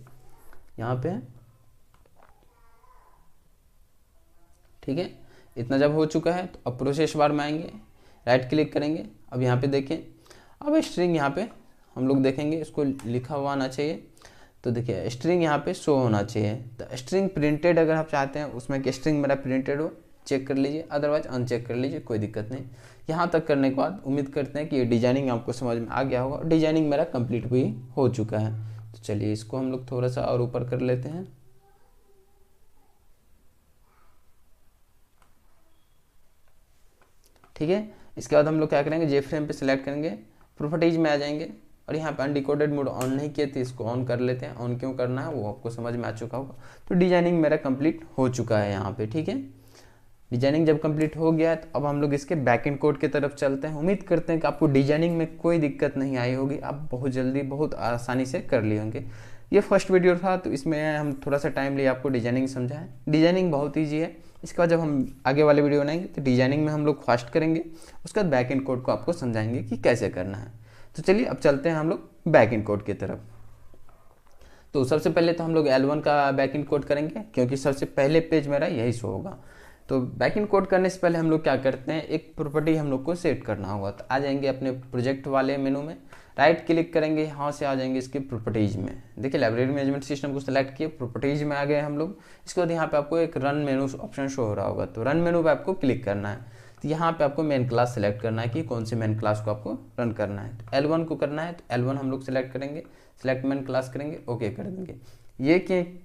यहाँ पे, ठीक है। इतना जब हो चुका है तो अब प्रोसेस बार में आएंगे, राइट क्लिक करेंगे। अब यहाँ पे देखें, अब स्ट्रिंग यहाँ पे हम लोग देखेंगे, इसको लिखा हुआ आना चाहिए। तो देखिए स्ट्रिंग यहाँ पे शो होना चाहिए। तो स्ट्रिंग प्रिंटेड अगर आप चाहते हैं उसमें कि स्ट्रिंग मेरा प्रिंटेड हो, चेक कर लीजिए, अदरवाइज अनचेक कर लीजिए, कोई दिक्कत नहीं। यहाँ तक करने के बाद उम्मीद करते हैं कि ये डिजाइनिंग आपको समझ में आ गया होगा। डिजाइनिंग मेरा कंप्लीट भी हो चुका है। तो चलिए इसको हम लोग थोड़ा सा और ऊपर कर लेते हैं। ठीक है, इसके बाद हम लोग क्या करेंगे, जे फ्रेम पे सिलेक्ट करेंगे, प्रॉपर्टीज में आ जाएंगे और यहाँ पे अनडिकोडेड मोड ऑन नहीं किए थे, इसको ऑन कर लेते हैं। ऑन क्यों करना है वो आपको समझ में आ चुका होगा। तो डिजाइनिंग मेरा कंप्लीट हो चुका है यहाँ पे, ठीक है। डिजाइनिंग जब कंप्लीट हो गया तो अब हम लोग इसके बैकएंड कोड की तरफ चलते हैं। उम्मीद करते हैं कि आपको डिजाइनिंग में कोई दिक्कत नहीं आई होगी, आप बहुत जल्दी बहुत आसानी से कर लिए होंगे। ये फर्स्ट वीडियो था तो इसमें हम थोड़ा सा टाइम लिए आपको डिजाइनिंग समझाएं। डिजाइनिंग बहुत ईजी है। इसके बाद जब हम आगे वाले वीडियो बनाएंगे तो डिजाइनिंग में हम लोग फास्ट करेंगे, उसके बाद बैकएंड कोड को आपको समझाएंगे कि कैसे करना है। तो चलिए अब चलते हैं हम लोग बैकएंड कोड की तरफ। तो सबसे पहले तो हम लोग L1 का बैकएंड कोड करेंगे, क्योंकि सबसे पहले पेज मेरा यही शो होगा। तो बैकएंड कोड करने से पहले हम लोग क्या करते हैं, एक प्रॉपर्टी हम लोग को सेट करना होगा। तो आ जाएंगे अपने प्रोजेक्ट वाले मेनू में, राइट क्लिक करेंगे, यहाँ से आ जाएंगे इसके प्रॉपर्टीज में। देखिए लाइब्रेरी मैनेजमेंट सिस्टम को सिलेक्ट किए, प्रॉपर्टीज में आ गए हम लोग। इसके बाद यहाँ पे आपको एक रन मेनू ऑप्शन शो हो रहा होगा, तो रन मेनू पे आपको क्लिक करना है। तो यहाँ पे आपको मेन क्लास सेलेक्ट करना है कि कौन सी मेन क्लास को आपको रन करना है। तो L1 को करना है, तो L1 हम लोग सेलेक्ट करेंगे, सेलेक्ट मेन क्लास करेंगे, ओके कर देंगे। ये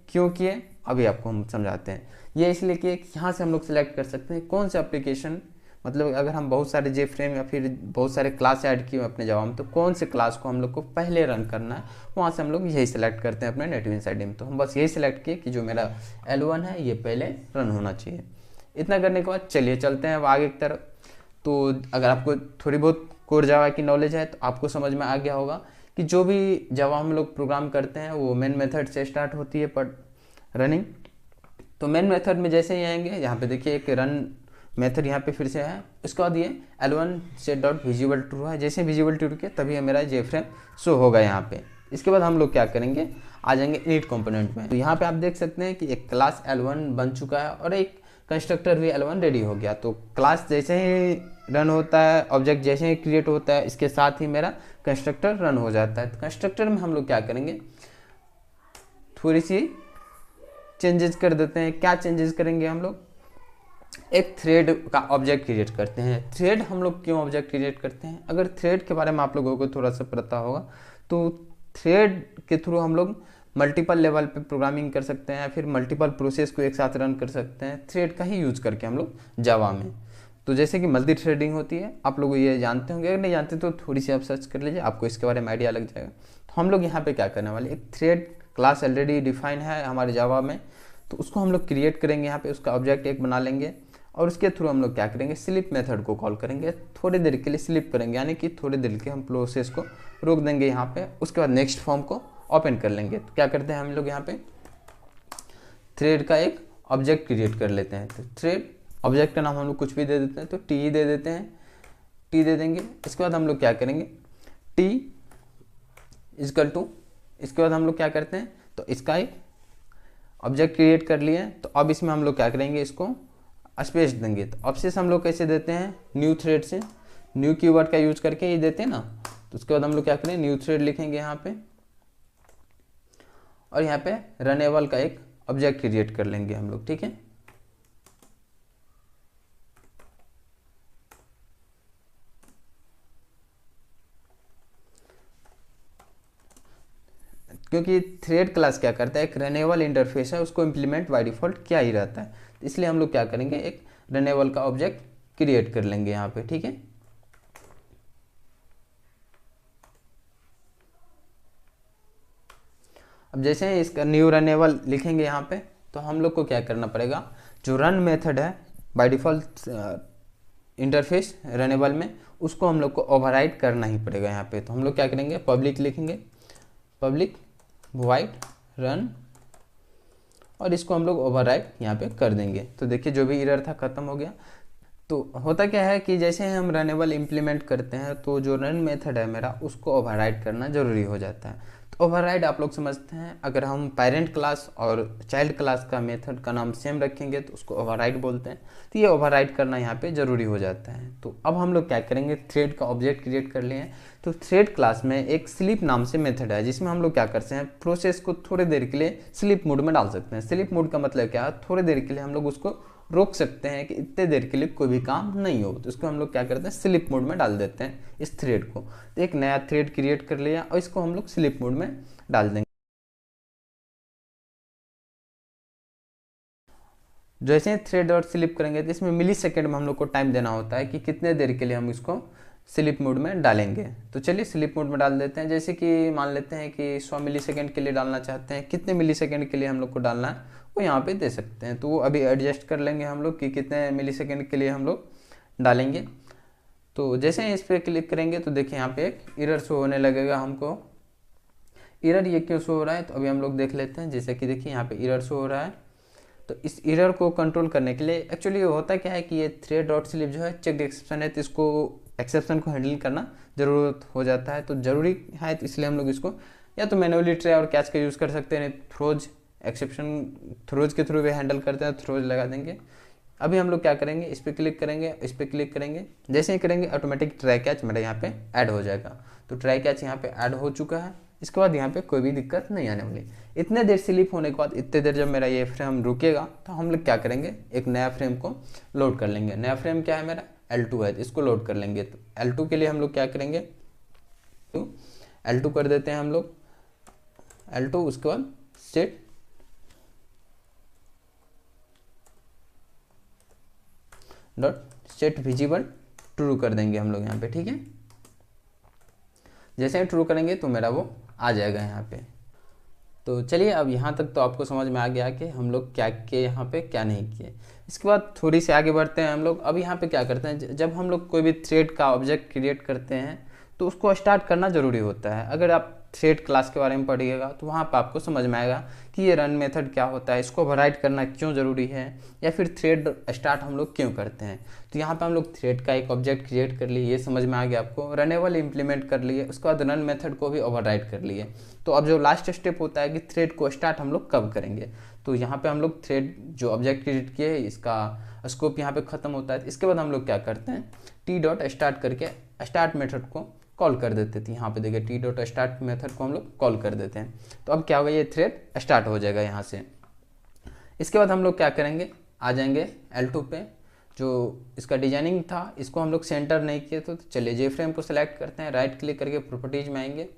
क्यों किए अभी आपको हम समझाते हैं। ये इसलिए कि यहाँ से हम लोग सेलेक्ट कर सकते हैं कौन सा एप्लीकेशन, मतलब अगर हम बहुत सारे जे फ्रेम या फिर बहुत सारे क्लास ऐड किए अपने जावा में, तो कौन से क्लास को हम लोग को पहले रन करना है, वहाँ से हम लोग यही सेलेक्ट करते हैं अपने नेटिव इनसाइड में। तो हम बस यही सेलेक्ट किए कि जो मेरा L1 है ये पहले रन होना चाहिए। इतना करने के बाद चलिए चलते हैं अब आगे की तरफ। तो अगर आपको थोड़ी बहुत कोर जावा की नॉलेज है तो आपको समझ में आ गया होगा कि जो भी जावा हम लोग प्रोग्राम करते हैं वो मेन मेथड से स्टार्ट होती है पर रनिंग। तो मेन मेथड में जैसे ही आएंगे, यहाँ पे देखिए एक रन मेथड यहाँ पे फिर से है। उसके बाद ये L1 set dot visible true है, जैसे विजिबल ट्रू के तभी मेरा जे फ्रेम शो होगा यहाँ पे। इसके बाद हम लोग क्या करेंगे, आ जाएंगे इनिट कंपोनेंट में। तो यहाँ पे आप देख सकते हैं कि एक क्लास L1 बन चुका है और एक कंस्ट्रक्टर भी L1 रेडी हो गया। तो क्लास जैसे ही रन होता है, ऑब्जेक्ट जैसे ही क्रिएट होता है, इसके साथ ही मेरा कंस्ट्रक्टर रन हो जाता है। तो कंस्ट्रक्टर में हम लोग क्या करेंगे, थोड़ी सी चेंजेस कर देते हैं। क्या चेंजेस करेंगे हम लोग, एक थ्रेड का ऑब्जेक्ट क्रिएट करते हैं। थ्रेड हम लोग क्यों ऑब्जेक्ट क्रिएट करते हैं, अगर थ्रेड के बारे में आप लोगों को थोड़ा सा पता होगा तो थ्रेड के थ्रू हम लोग मल्टीपल लेवल पे प्रोग्रामिंग कर सकते हैं, फिर मल्टीपल प्रोसेस को एक साथ रन कर सकते हैं थ्रेड का ही यूज करके हम लोग जावा में। तो जैसे कि मल्टी थ्रेडिंग होती है, आप लोग ये जानते होंगे, अगर नहीं जानते तो थोड़ी सी आप सर्च कर लीजिए, आपको इसके बारे में आइडिया लग जाएगा। तो हम लोग यहाँ पे क्या करने वाले, एक थ्रेड क्लास ऑलरेडी डिफाइन है हमारे जावा में, तो उसको हम लोग क्रिएट करेंगे। यहाँ पे उसका ऑब्जेक्ट एक बना लेंगे और उसके थ्रू हम लोग क्या करेंगे, स्लिप मेथड को कॉल करेंगे। थोड़ी देर के लिए स्लिप करेंगे, यानी कि थोड़ी देर के हम प्रोसेस को रोक देंगे यहाँ पे। उसके बाद नेक्स्ट फॉर्म को ओपन कर लेंगे। तो क्या करते हैं हम लोग यहाँ पे, थ्रेड का एक ऑब्जेक्ट क्रिएट कर लेते हैं। तो थ्रेड ऑब्जेक्ट का नाम हम लोग कुछ भी दे देते हैं, तो टी दे देते हैं, टी दे देंगे। इसके बाद हम लोग क्या करेंगे, टी इजकल टू, इसके बाद हम लोग क्या करते हैं, तो इसका एक ऑब्जेक्ट क्रिएट कर लिए। तो अब इसमें हम लोग क्या करेंगे, इसको स्पेस देंगे। तो स्पेस हम लोग कैसे देते हैं, न्यू थ्रेड से, न्यू कीवर्ड का यूज करके ये देते हैं ना। तो उसके बाद हम लोग क्या करें, न्यू थ्रेड लिखेंगे यहाँ पे और यहाँ पे रनेबल का एक ऑब्जेक्ट क्रिएट कर लेंगे हम लोग, ठीक है। क्योंकि थ्रेड क्लास क्या करता है, एक रनेबल इंटरफेस है, उसको इम्प्लीमेंट बाय डिफॉल्ट किया ही रहता है। तो इसलिए हम लोग क्या करेंगे, एक रनेबल का ऑब्जेक्ट क्रिएट कर लेंगे यहाँ पे, ठीक है। अब जैसे ही इसका न्यू रनेबल लिखेंगे यहाँ पे, तो हम लोग को क्या करना पड़ेगा, जो रन मेथड है बाय डिफॉल्ट इंटरफेस रनेबल में, उसको हम लोग को ओवरराइड करना ही पड़ेगा यहाँ पे। तो हम लोग क्या करेंगे, पब्लिक लिखेंगे, पब्लिक वाइड रन, और इसको हम लोग ओवरराइड यहाँ पे कर देंगे। तो देखिए जो भी एरर था खत्म हो गया। तो होता क्या है कि जैसे हम रनेबल इम्प्लीमेंट करते हैं, तो जो रन मेथड है मेरा, उसको ओवरराइड करना जरूरी हो जाता है। तो ओवरराइड आप लोग समझते हैं, अगर हम पेरेंट क्लास और चाइल्ड क्लास का मेथड का नाम सेम रखेंगे तो उसको ओवरराइड बोलते हैं। तो ये ओवरराइड करना यहाँ पे जरूरी हो जाता है। तो अब हम लोग क्या करेंगे, थ्रेड का ऑब्जेक्ट क्रिएट कर लिए हैं। तो थ्रेड क्लास में एक स्लीप नाम से मेथड है, जिसमें हम लोग क्या करते हैं, प्रोसेस को थोड़ी देर के लिए स्लीप मोड में डाल सकते हैं। स्लीप मोड का मतलब क्या है, थोड़ी देर के लिए हम लोग उसको रोक सकते हैं कि इतने देर के लिए कोई भी काम नहीं हो। तो इसको हम लोग क्या करते हैं, स्लीप मोड में डाल देते हैं इस थ्रेड को। तो एक नया थ्रेड क्रिएट कर लिया और इसको हम लोग स्लीप मोड में डाल देंगे। जैसे ही थ्रेड और स्लिप करेंगे, तो इसमें मिली सेकेंड में हम लोग को टाइम देना होता है कि कितने देर के लिए हम इसको स्लिप मोड में डालेंगे। तो चलिए स्लिप मोड में डाल देते हैं। जैसे कि मान लेते हैं कि 100 मिली सेकेंड के लिए डालना चाहते हैं, कितने मिली सेकेंड के लिए हम लोग को डालना है वो यहाँ पे दे सकते हैं। तो वो अभी एडजस्ट कर लेंगे हम लोग कि कितने मिली सेकेंड के लिए हम लोग डालेंगे। तो जैसे ही इस पर क्लिक करेंगे, तो देखिए यहाँ पे एक एरर शो होने लगेगा हमको। एरर ये क्यों शो हो रहा है, तो अभी हम लोग देख लेते हैं। जैसे कि देखिए यहाँ पे एरर शो हो रहा है। तो इस एरर को कंट्रोल करने के लिए एक्चुअली होता क्या है कि ये थ्रेड डॉट स्लिप जो है चेक्ड एक्सेप्शन है, तो इसको एक्सेप्शन को हैंडल करना जरूरत हो जाता है। तो जरूरी है, तो इसलिए हम लोग इसको या तो मैनुअली ट्राई और कैच का यूज़ कर सकते हैं, थ्रोज एक्सेप्शन थ्रोज के थ्रू भी हैंडल करते हैं, थ्रोज लगा देंगे। अभी हम लोग क्या करेंगे, इस पर क्लिक करेंगे, इस पर क्लिक करेंगे। जैसे ही करेंगे ऑटोमेटिक ट्राई कैच मेरा यहाँ पे ऐड हो जाएगा। तो ट्राई कैच यहाँ पे ऐड हो चुका है। इसके बाद यहाँ पे कोई भी दिक्कत नहीं आने वाली। इतने देर स्लिप होने के बाद, इतने देर जब मेरा ये फ्रेम रुकेगा, तो हम लोग क्या करेंगे, एक नया फ्रेम को लोड कर लेंगे। नया फ्रेम क्या है मेरा, L2 है, इसको लोड कर लेंगे। तो L2 के लिए हम लोग क्या करेंगे, L2 कर देते हैं हम लोग L2। उसके बाद set dot set visible true कर देंगे हम लोग यहाँ पे, ठीक है। जैसे ही ट्रू करेंगे तो मेरा वो आ जाएगा यहाँ पे। तो चलिए अब यहाँ तक तो आपको समझ में आ गया कि हम लोग क्या किए यहाँ पे, क्या नहीं किए। इसके बाद थोड़ी सी आगे बढ़ते हैं हम लोग। अब यहाँ पे क्या करते हैं, जब हम लोग कोई भी थ्रेड का ऑब्जेक्ट क्रिएट करते हैं, तो उसको स्टार्ट करना ज़रूरी होता है। अगर आप थ्रेड क्लास के बारे में पढ़िएगा तो वहाँ पर आपको समझ में आएगा कि ये रन मेथड क्या होता है, इसको ओवरराइड करना क्यों ज़रूरी है, या फिर थ्रेड स्टार्ट हम लोग क्यों करते हैं। तो यहाँ पे हम लोग थ्रेड का एक ऑब्जेक्ट क्रिएट कर लिए, ये समझ में आ गया आपको, रनेबल इम्प्लीमेंट कर लिए, उसके बाद रन मेथड को भी ओवरराइड कर लिए। तो अब जो लास्ट स्टेप होता है कि थ्रेड को स्टार्ट हम लोग कब करेंगे। तो यहाँ पे हम लोग थ्रेड जो ऑब्जेक्ट क्रिएट किए इसका स्कोप यहाँ पे ख़त्म होता है। इसके बाद हम लोग क्या करते हैं, टी डॉट स्टार्ट करके स्टार्ट मेथड को कॉल कर देते थे। यहाँ पे देखिए टी डॉट स्टार्ट मेथड को हम लोग कॉल कर देते हैं। तो अब क्या होगा, ये थ्रेड स्टार्ट हो जाएगा यहाँ से। इसके बाद हम लोग क्या करेंगे, आ जाएंगे L2 पे। जो इसका डिजाइनिंग था इसको हम लोग सेंटर नहीं किए, तो चलिए जे फ्रेम को सिलेक्ट करते हैं, राइट क्लिक करके प्रॉपर्टीज में आएंगे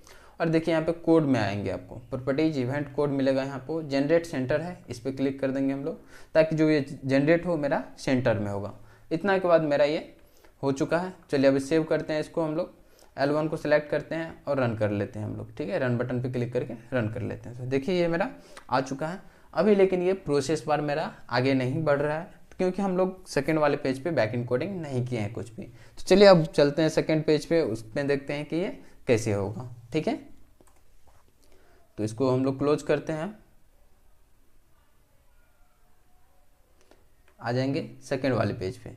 और देखिए यहाँ पे कोड में आएंगे, आपको प्रॉपर्टीज इवेंट कोड मिलेगा। यहाँ पे जनरेट सेंटर है, इस पर क्लिक कर देंगे हम लोग, ताकि जो ये जनरेट हो मेरा सेंटर में होगा। इतना के बाद मेरा ये हो चुका है। चलिए अभी सेव करते हैं इसको, हम लोग L1 को सिलेक्ट करते हैं और रन कर लेते हैं हम लोग, ठीक है। रन बटन पे क्लिक करके रन कर लेते हैं। तो देखिए ये मेरा आ चुका है अभी, लेकिन ये प्रोसेस बार मेरा आगे नहीं बढ़ रहा है क्योंकि हम लोग सेकंड वाले पेज पे बैक इन कोडिंग नहीं किए हैं कुछ भी। तो चलिए अब चलते हैं सेकंड पेज पे, उसमें देखते हैं कि ये कैसे होगा, ठीक है। तो इसको हम लोग क्लोज करते हैं, आ जाएंगे सेकंड वाले पेज पे।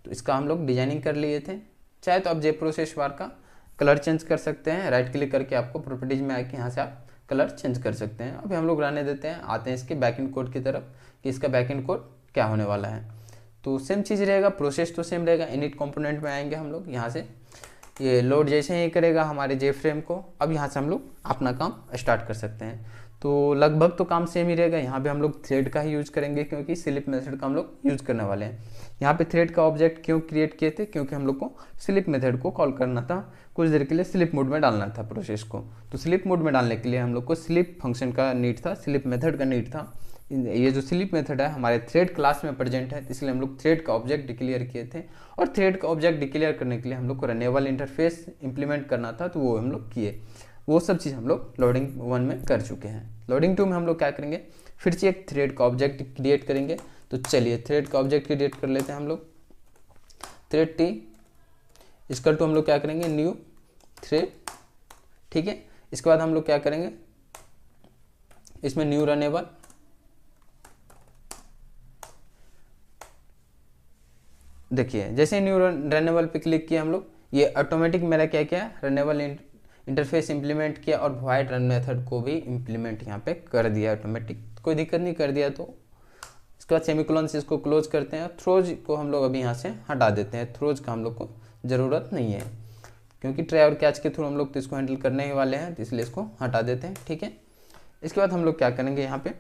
तो इसका हम लोग डिजाइनिंग कर लिए थे। चाहे तो आप जे प्रोसेस बार का कलर चेंज कर सकते हैं, राइट क्लिक करके आपको प्रॉपर्टीज में आके यहाँ से आप कलर चेंज कर सकते हैं। अभी हम लोग रहने देते हैं, आते हैं इसके बैक एंड कोड की तरफ कि इसका बैक एंड कोड क्या होने वाला है। तो सेम चीज़ रहेगा, प्रोसेस तो सेम रहेगा। इनिट कंपोनेंट में आएंगे हम लोग, यहाँ से ये लोड जैसे ही करेगा हमारे जे फ्रेम को, अब यहाँ से हम लोग अपना काम स्टार्ट कर सकते हैं। तो लगभग तो काम सेम ही रहेगा। यहाँ पे हम लोग थ्रेड का ही यूज करेंगे क्योंकि स्लिप मेथड का हम लोग यूज करने वाले हैं। यहाँ पे थ्रेड का ऑब्जेक्ट क्यों क्रिएट किए थे, क्योंकि हम लोग को स्लिप मेथड को कॉल करना था, कुछ देर के लिए स्लिप मोड में डालना था प्रोसेस को। तो स्लिप मोड में डालने के लिए हम लोग को स्लिप फंक्शन का नीड था, स्लिप मेथड का नीड था। ये जो स्लिप मेथड है हमारे थ्रेड क्लास में प्रेजेंट है, इसलिए हम लोग थ्रेड का ऑब्जेक्ट डिक्लेयर किए थे। और थ्रेड का ऑब्जेक्ट डिक्लेयर करने के लिए हम लोग को रनेबल इंटरफेस इंप्लीमेंट करना था, तो वो हम लोग किए। वो सब चीज़ हम लोग लोडिंग 1 में कर चुके हैं। लोडिंग 2 में हम लोग क्या करेंगे, फिर से एक थ्रेड का ऑब्जेक्ट क्रिएट करेंगे। तो चलिए थ्रेड का ऑब्जेक्ट क्रिएट कर लेते हैं हम लोग। थ्रेड टी इसका टू हम लोग क्या करेंगे, न्यू थ्रेड, ठीक है। इसके बाद हम लोग क्या करेंगे, इसमें न्यू रनेबल, देखिए जैसे न्यू रनेबल पे क्लिक किया हम लोग, ये ऑटोमेटिक मेरा क्या किया, रनेबल इंटरफेस इंप्लीमेंट किया और वॉइड रन मेथड को भी इंप्लीमेंट यहाँ पे कर दिया ऑटोमेटिक। कोई दिक्कत नहीं, कर दिया। तो इसके बाद सेमीकोलन से इसको क्लोज करते हैं। थ्रोज को हम लोग अभी यहाँ से हटा देते हैं, थ्रोज का हम लोग को ज़रूरत नहीं है क्योंकि ट्राई और कैच के थ्रू हम लोग तो इसको हैंडल करने ही वाले हैं, तो इसलिए इसको हटा देते हैं, ठीक है। इसके बाद हम लोग क्या करेंगे, यहाँ पे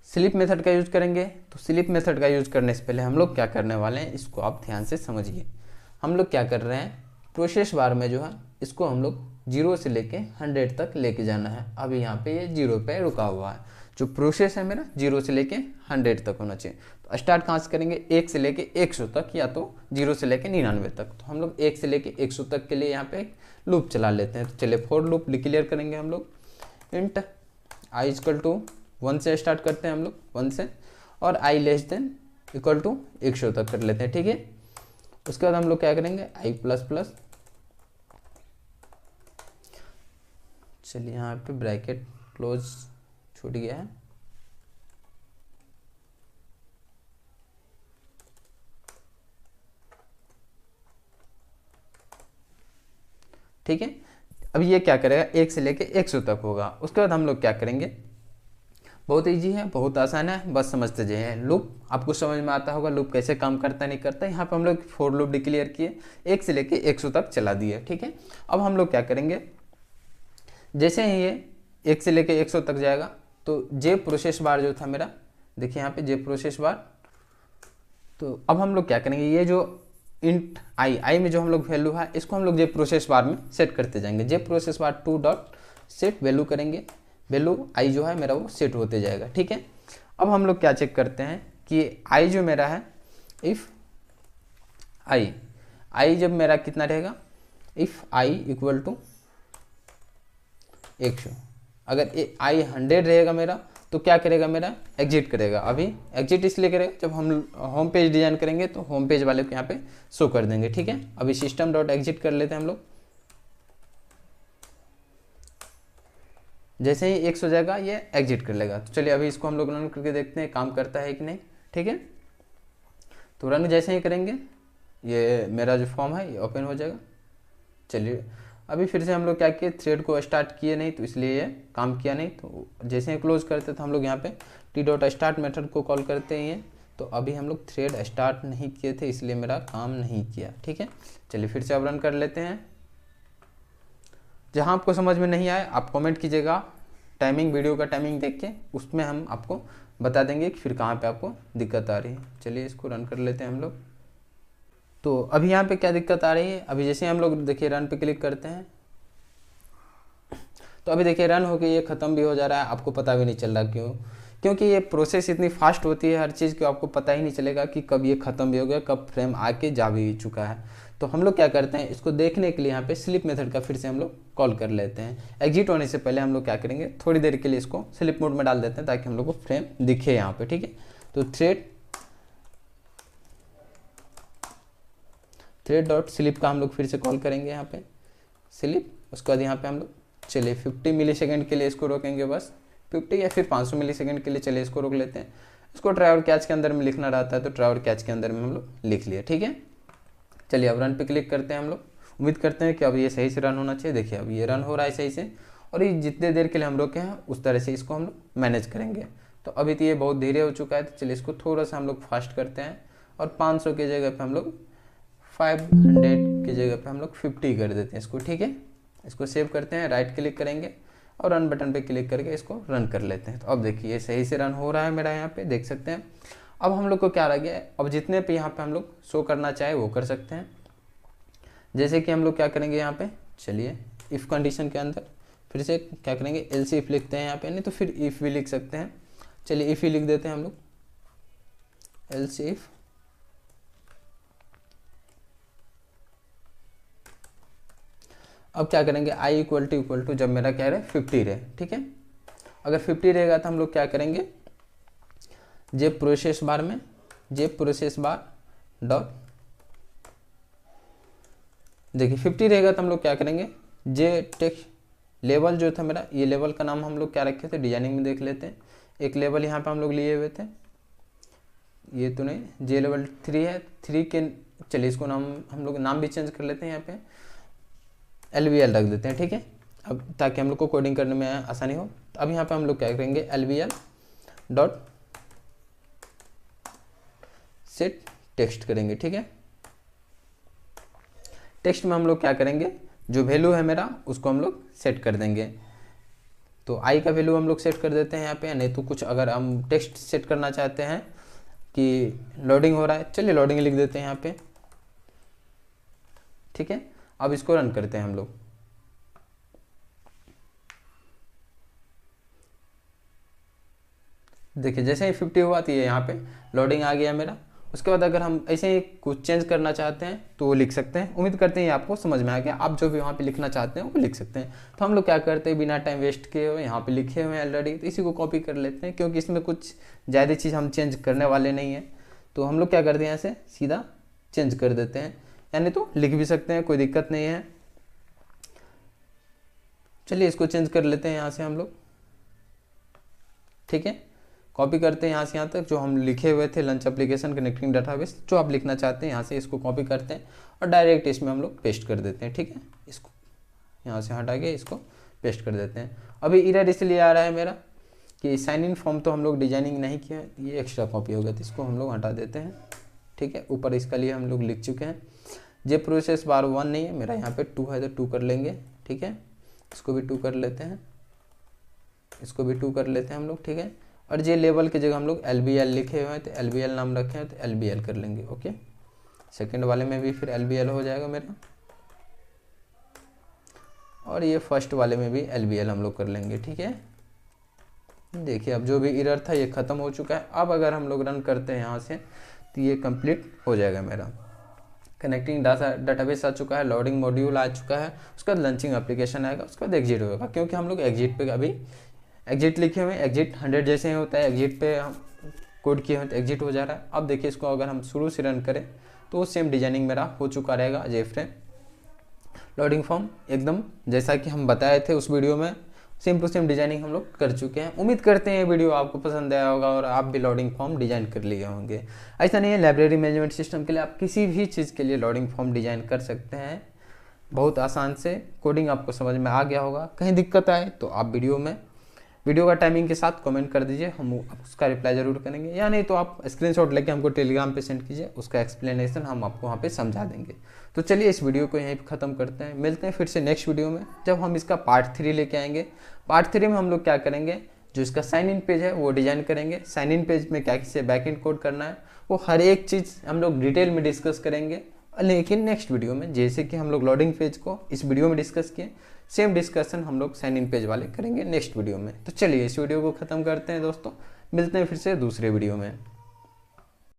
स्लिप मेथड का यूज करेंगे। तो स्लिप मेथड का यूज करने से पहले हम लोग क्या करने वाले हैं, इसको आप ध्यान से समझिए। हम लोग क्या कर रहे हैं, प्रोसेस बार में जो है इसको हम लोग 0 से लेके 100 तक लेके जाना है। अभी यहाँ पे ये 0 पे रुका हुआ है। जो प्रोसेस है मेरा 0 से लेके 100 तक होना चाहिए। तो स्टार्ट कहाँ से करेंगे, 1 से लेके 100 तक, या तो 0 से लेके 99 तक। तो हम लोग 1 से लेके 100 तक के लिए यहाँ पे लूप चला लेते हैं। तो चलिए फॉर लूप डिक्लेयर करेंगे हम लोग। इंट आई इक्वल टू 1 से स्टार्ट करते हैं हम लोग, 1 से, और आई लेस देन इक्वल टू 100 तक कर लेते हैं, ठीक है। उसके बाद हम लोग क्या करेंगे, आई प्लस प्लस, चलिए यहाँ पे ब्रैकेट क्लोज छूट गया है, ठीक है। अब ये क्या करेगा, 1 से लेके 100 तक होगा। उसके बाद हम लोग क्या करेंगे, बहुत इजी है, बहुत आसान है, बस समझते जाइए। लूप आपको समझ में आता होगा, लूप कैसे काम करता नहीं करता। यहाँ पे हम लोग फॉर लूप डिक्लेयर किए, 1 से लेके 100 तक चला दिए, ठीक है। अब हम लोग क्या करेंगे, जैसे ही ये 1 से लेके 100 तक जाएगा तो जे प्रोसेस बार जो था मेरा, देखिए यहाँ पे जे प्रोसेस बार, तो अब हम लोग क्या करेंगे, ये जो इंट आई में जो हम लोग वैल्यू है इसको हम लोग जे प्रोसेस बार में सेट करते जाएंगे। जे प्रोसेस बार 2 डॉट सेट वैल्यू करेंगे, वैल्यू आई जो है मेरा वो सेट होते जाएगा, ठीक है। अब हम लोग क्या चेक करते हैं कि आई जो मेरा है, इफ़ आई जब मेरा कितना रहेगा, इफ़ आई इक्वल टू 100, अगर आई 100 रहेगा मेरा तो क्या करेगा, मेरा एग्जिट करेगा। अभी एग्जिट इसलिए करेगा, जब हम होम पेज डिजाइन करेंगे तो होम पेज वाले को यहाँ पे शो कर देंगे। ठीक है, अभी सिस्टम डॉट एग्जिट कर लेते हैं हम लोग। जैसे ही 100 जाएगा ये एग्जिट कर लेगा। तो चलिए अभी इसको हम लोग रन करके देखते हैं काम करता है कि नहीं। ठीक है, तो रन जैसे ही करेंगे ये मेरा जो फॉर्म है ये ओपन हो जाएगा। चलिए अभी फिर से हम लोग क्या किए, थ्रेड को स्टार्ट किए नहीं तो इसलिए ये काम किया नहीं। तो जैसे ही क्लोज करते तो हम लोग यहाँ पे टी डॉट स्टार्ट मेथड को कॉल करते हैं। तो अभी हम लोग थ्रेड स्टार्ट नहीं किए थे इसलिए मेरा काम नहीं किया। ठीक है, चलिए फिर से अब रन कर लेते हैं। जहाँ आपको समझ में नहीं आए आप कमेंट कीजिएगा, टाइमिंग वीडियो का टाइमिंग देख के उसमें हम आपको बता देंगे कि फिर कहाँ पे आपको दिक्कत आ रही है। चलिए इसको रन कर लेते हैं हम लोग। तो अभी यहाँ पे क्या दिक्कत आ रही है, अभी जैसे हम लोग देखिए रन पे क्लिक करते हैं तो अभी देखिए रन होके ये ख़त्म भी हो जा रहा है, आपको पता भी नहीं चल रहा। क्यों? क्योंकि ये प्रोसेस इतनी फास्ट होती है हर चीज़ की, आपको पता ही नहीं चलेगा कि कब ये ख़त्म भी हो गया, कब फ्रेम आके जा भी चुका है। तो हम लोग क्या करते हैं, इसको देखने के लिए यहाँ पे स्लिप मेथड का फिर से हम लोग कॉल कर लेते हैं। एग्जिट होने से पहले हम लोग क्या करेंगे, थोड़ी देर के लिए इसको स्लिप मोड में डाल देते हैं ताकि हम लोग को फ्रेम दिखे यहाँ पे। ठीक है, तो थ्रेड डॉट स्लिप का हम लोग फिर से कॉल करेंगे यहाँ पे स्लिप। उसके बाद यहाँ पे हम लोग चलिए 50 मिली सेकेंड के लिए इसको रोकेंगे, बस 50 या फिर 500 मिली सेकेंड के लिए चलिए इसको रोक लेते हैं। इसको ट्राई और कैच के अंदर में लिखना रहता है तो ट्राई और कैच के अंदर में हम लोग लिख लिए। ठीक है, चलिए अब रन पे क्लिक करते हैं हम लोग। उम्मीद करते हैं कि अब ये सही से रन होना चाहिए। देखिए अब ये रन हो रहा है सही से, और ये जितने देर के लिए हम रोके हैं उस तरह से इसको हम लोग मैनेज करेंगे। तो अभी तो ये बहुत धीरे हो चुका है, तो चलिए इसको थोड़ा सा हम लोग फास्ट करते हैं और 500 की जगह पे हम लोग 500 की जगह पे हम लोग 50 कर देते हैं इसको। ठीक है, इसको सेव करते हैं, राइट क्लिक करेंगे और रन बटन पे क्लिक करके इसको रन कर लेते हैं। तो अब देखिए ये सही से रन हो रहा है मेरा, यहाँ पे देख सकते हैं। अब हम लोग को क्या रह गया है, अब जितने पे यहाँ पे हम लोग शो करना चाहे वो कर सकते हैं। जैसे कि हम लोग क्या करेंगे यहाँ पे, चलिए इफ़ कंडीशन के अंदर फिर से क्या करेंगे, एल्स इफ लिखते हैं यहाँ पे, नहीं तो फिर इफ़ भी लिख सकते हैं। चलिए इफ़ ही लिख देते हैं हम लोग, एल्स इफ अब क्या करेंगे, आई इक्वल टू जब मेरा क्या रहे 50 रहे। ठीक है, अगर 50 रहेगा तो हम लोग क्या करेंगे, जे प्रोसेस बार डॉट, देखिए 50 रहेगा तो हम लोग क्या करेंगे, जे टेक्स्ट लेवल जो था मेरा, ये लेवल का नाम हम लोग क्या रखे थे, डिजाइनिंग में देख लेते हैं। एक लेवल यहाँ पे हम लोग लिए हुए थे, ये तो नहीं, जे लेवल 3 है, 3 के चलिए इसको नाम हम लोग नाम भी चेंज कर लेते हैं, यहाँ पे LVL रख देते हैं। ठीक है, अब ताकि हम लोग को कोडिंग करने में आसानी हो। तो अब यहाँ पे हम लोग क्या करेंगे, LVL डॉट सेट टेक्स्ट करेंगे। ठीक है, टेक्स्ट में हम लोग क्या करेंगे, जो वैल्यू है मेरा उसको हम लोग सेट कर देंगे। तो आई का वैल्यू हम लोग सेट कर देते हैं यहाँ पे, नहीं तो कुछ अगर हम टेक्स्ट सेट करना चाहते हैं कि लोडिंग हो रहा है, चलिए लोडिंग लिख देते हैं यहाँ पे। ठीक है, अब इसको रन करते हैं हम लोग। देखिए जैसे ही 50 हुआ तो ये यहाँ पे लोडिंग आ गया मेरा। उसके बाद अगर हम ऐसे ही कुछ चेंज करना चाहते हैं तो वो लिख सकते हैं। उम्मीद करते हैं आपको समझ में आ गया, आप जो भी वहाँ पे लिखना चाहते हैं वो लिख सकते हैं। तो हम लोग क्या करते हैं, बिना टाइम वेस्ट किए हुए यहाँ पे लिखे हुए हैं ऑलरेडी, तो इसी को कॉपी कर लेते हैं क्योंकि इसमें कुछ ज़्यादा चीज़ हम चेंज करने वाले नहीं हैं। तो हम लोग क्या करते हैं, यहाँ से सीधा चेंज कर देते हैं, यानी तो लिख भी सकते हैं, कोई दिक्कत नहीं है। चलिए इसको चेंज कर लेते हैं यहाँ से हम लोग। ठीक है, कॉपी करते हैं यहाँ से यहाँ तक जो हम लिखे हुए थे, लंच एप्लीकेशन कनेक्टिंग डाटाबेस, जो आप लिखना चाहते हैं यहाँ से इसको कॉपी करते हैं और डायरेक्ट इसमें हम लोग पेस्ट कर देते हैं। ठीक है, इसको यहाँ से हटा के इसको पेस्ट कर देते हैं। अभी एरर इसलिए आ रहा है मेरा कि साइन इन फॉर्म तो हम लोग डिजाइनिंग नहीं किया, ये एक्स्ट्रा कॉपी होगा, तो इसको हम लोग हटा देते हैं। ठीक है, ऊपर इसका लिए हम लोग लिख चुके हैं। जे प्रोसेस बार 1 नहीं है मेरा, यहाँ पे 2 है तो 2 कर लेंगे। ठीक है, इसको भी 2 कर लेते हैं, इसको भी 2 कर लेते हैं हम लोग। ठीक है, और जे लेवल की जगह हम लोग LBL लिखे हुए हैं तो LBL नाम रखे हैं तो LBL कर लेंगे। ओके, सेकंड वाले में भी फिर LBL हो जाएगा मेरा, और ये फर्स्ट वाले में भी LBL हम लोग कर लेंगे। ठीक है, देखिए अब जो भी एरर था ये ख़त्म हो चुका है। अब अगर हम लोग रन करते हैं यहाँ से तो ये कंप्लीट हो जाएगा मेरा। कनेक्टिंग डाटाबेस आ चुका है, लोडिंग मॉड्यूल आ चुका है, उसके बाद लंचिंग एप्लीकेशन आएगा, उसके बाद एग्जिट होगा, क्योंकि हम लोग एग्जिट पे अभी एग्जिट लिखे हुए, एग्जिट 100 जैसे ही होता है, एग्जिट पे हम कोड किए हुए तो एग्जिट हो जा रहा है। अब देखिए इसको अगर हम शुरू से रन करें तो सेम डिजाइनिंग मेरा हो चुका रहेगा। जेफ्रेम लोडिंग फॉर्म एकदम जैसा कि हम बताए थे उस वीडियो में, सेम टू सेम डिजाइनिंग हम लोग कर चुके हैं। उम्मीद करते हैं ये वीडियो आपको पसंद आया होगा और आप भी लोडिंग फॉर्म डिजाइन कर लिए होंगे। ऐसा नहीं है, लाइब्रेरी मैनेजमेंट सिस्टम के लिए आप किसी भी चीज़ के लिए लोडिंग फॉर्म डिजाइन कर सकते हैं बहुत आसान से। कोडिंग आपको समझ में आ गया होगा। कहीं दिक्कत आए तो आप वीडियो का टाइमिंग के साथ कमेंट कर दीजिए, हम उसका रिप्लाई ज़रूर करेंगे, या नहीं तो आप स्क्रीनशॉट लेके हमको टेलीग्राम पे सेंड कीजिए, उसका एक्सप्लेनेशन हम आपको वहाँ पे समझा देंगे। तो चलिए इस वीडियो को यहीं पे ख़त्म करते हैं, मिलते हैं फिर से नेक्स्ट वीडियो में जब हम इसका पार्ट 3 लेके आएंगे। पार्ट 3 में हम लोग क्या करेंगे, जो इसका साइन इन पेज है वो डिजाइन करेंगे। साइन इन पेज में क्या किसे बैक एंड कोड करना है वो हर एक चीज़ हम लोग डिटेल में डिस्कस करेंगे, लेकिन नेक्स्ट वीडियो में। जैसे कि हम लोग लोडिंग पेज को इस वीडियो में डिस्कस किए, सेम डिस्कशन हम लोग साइन इन पेज वाले करेंगे नेक्स्ट वीडियो में। तो चलिए इस वीडियो को ख़त्म करते हैं दोस्तों, मिलते हैं फिर से दूसरे वीडियो में।